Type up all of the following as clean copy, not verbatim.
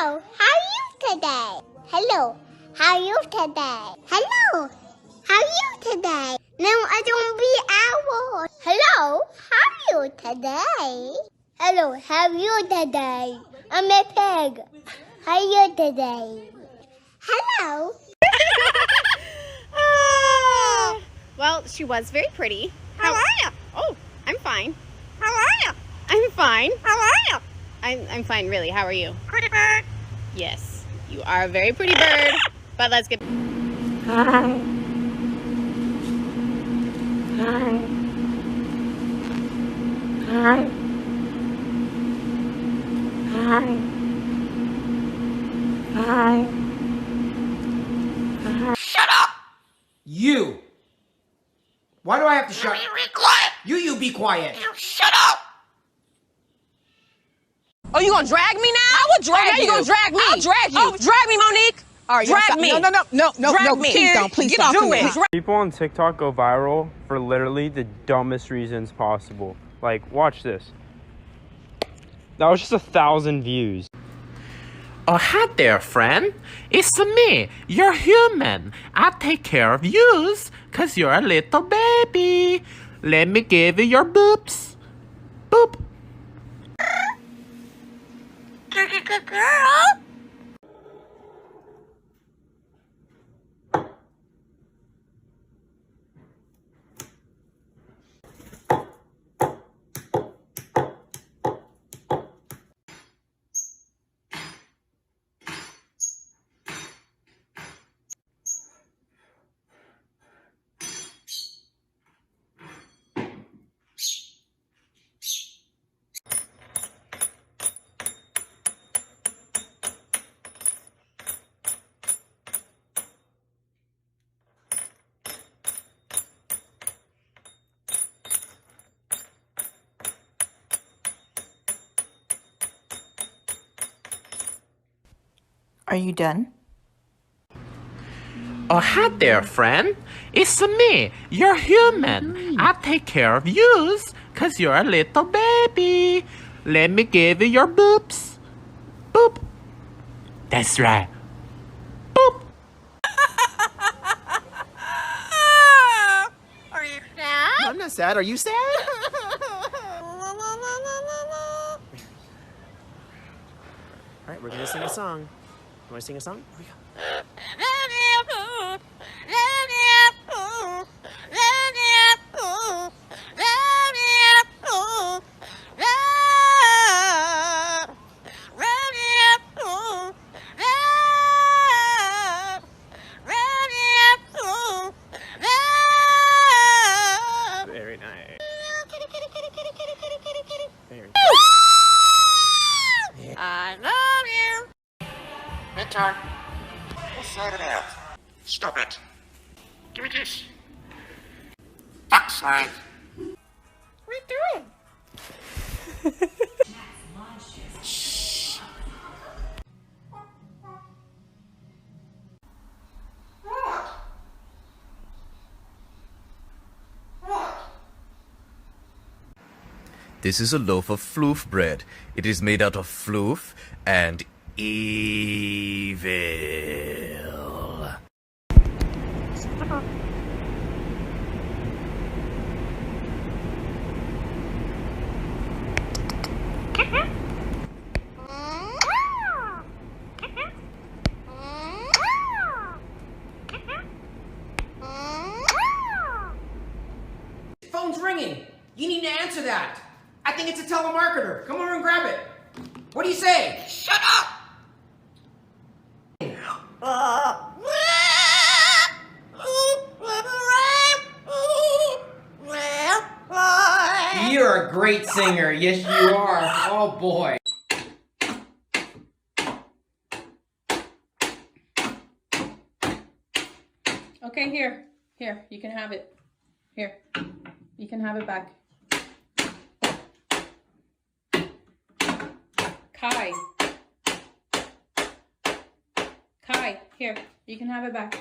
Hello, how are you today? Hello, how are you today? Hello, how are you today? No, I don't be owl. Hello, how are you today? Hello, how are you today? I'm a pig. How are you today? Hello. Well, she was very pretty. How are you? Oh, I'm fine. How are you? I'm fine. How are you? I'm fine, really. How are you? Pretty bird. Yes, you are a very pretty bird. But let's get... Hi. Hi. Hi. Hi. Hi. Shut up! You! Why do I have to shut up? You be quiet! You be quiet! You shut up! Oh, you gonna drag me now? I will drag you. You gonna drag me? I'll drag you. Oh, drag me, Monique. All right, drag me. No, please don't. Please get off me. People on TikTok go viral for literally the dumbest reasons possible. Like, watch this. That was just 1,000 views. Oh, hi there, friend. It's me, your human. I take care of yous, 'cause you're a little baby. Let me give you your boobs. Boop. Good girl. Are you done? Oh, hi there, friend. It's me, your human. I take care of yous, 'cause you're a little baby. Let me give you your boobs. Boop. That's right. Boop. Are you sad? I'm not sad. Are you sad? Alright, we're gonna sing a song. You wanna sing a song? Here we go. Very nice. Very I love you. Bedtime. We'll sort it out. Stop it. Give me this. Fuck's sake. What are you doing? Shh. This is a loaf of floof bread. It is made out of floof and evil. Phone's ringing. You need to answer that. I think it's a telemarketer. Come over and grab it. What do you say? Shut up! You're a great singer. Yes, you are. Oh, boy. Okay, here, you can have it. Here, you can have it back. Kai, here, you can have it back.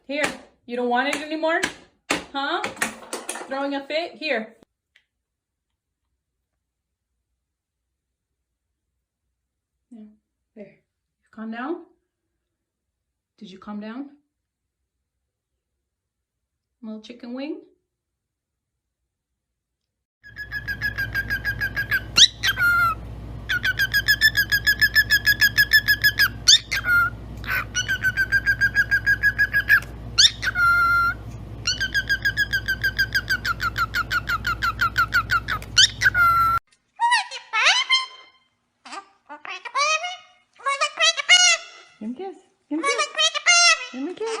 Here, you don't want it anymore? Huh? Throwing a fit? Here. Yeah. There. Calm down. Did you calm down? Little chicken wing? Give me a kiss. Give me a kiss. Give me a kiss.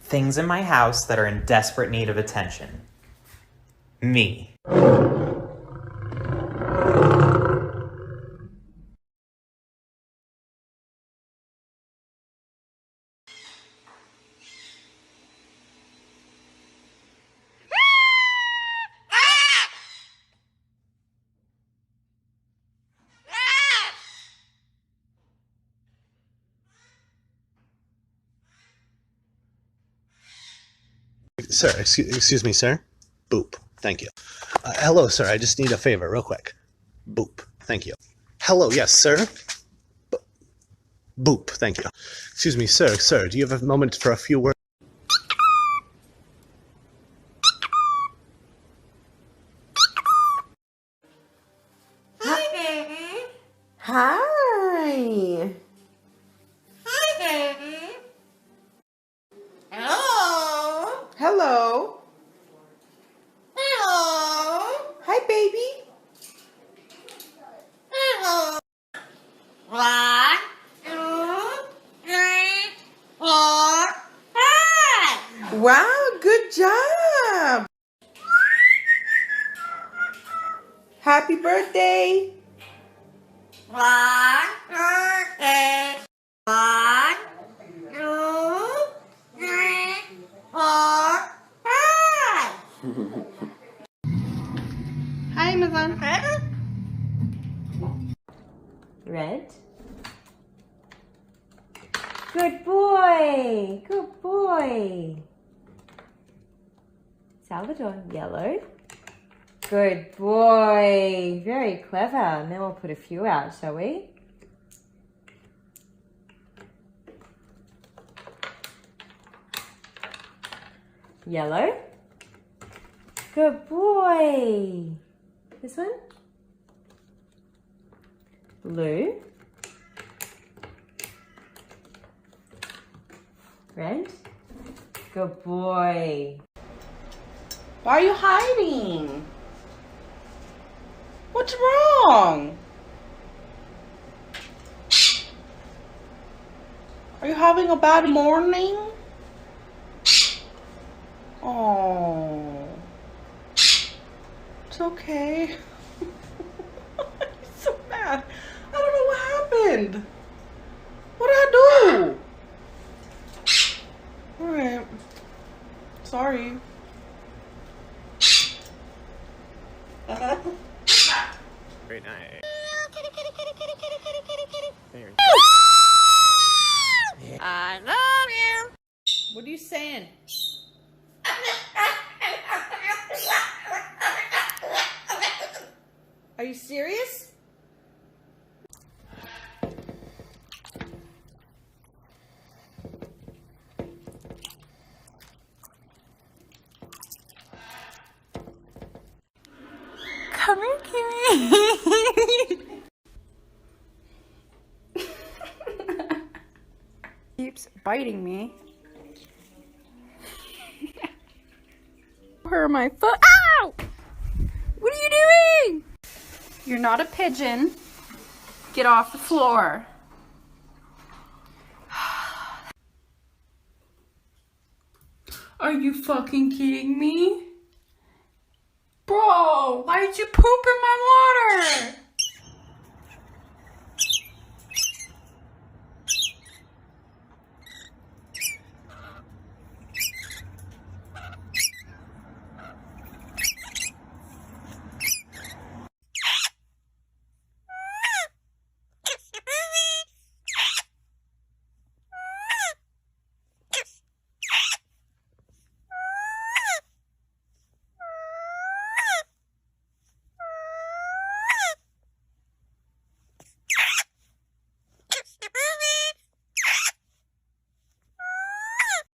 Things in my house that are in desperate need of attention. Me. Sir, excuse me, sir. Boop. Thank you. Hello, sir. I just need a favor, real quick. Boop. Thank you. Hello, yes, sir. Boop. Thank you. Excuse me, sir. Sir, do you have a moment for a few words? Hi. Hello. Hello. Hello. Hi, baby. Hello. 1, 2, 3, 4, 5. Wow, good job. Happy birthday. 1, 2, 3, 4, 5. Hi, Amazon. Red. Good boy. Good boy. Salvador. Yellow. Good boy. Very clever. And then we'll put a few out, shall we? Yellow. Good boy. This one. Blue. Red. Good boy. Why are you hiding? What's wrong? Are you having a bad morning? Oh, it's okay. I'm so mad. I don't know what happened. What did I do? Alright. Sorry. Great night. I love you. What are you saying? Are you serious? Keeps biting me. Hurt my foot. Ow! What are you doing? You're not a pigeon. Get off the floor. Are you fucking kidding me? Bro, why did you poop in my water?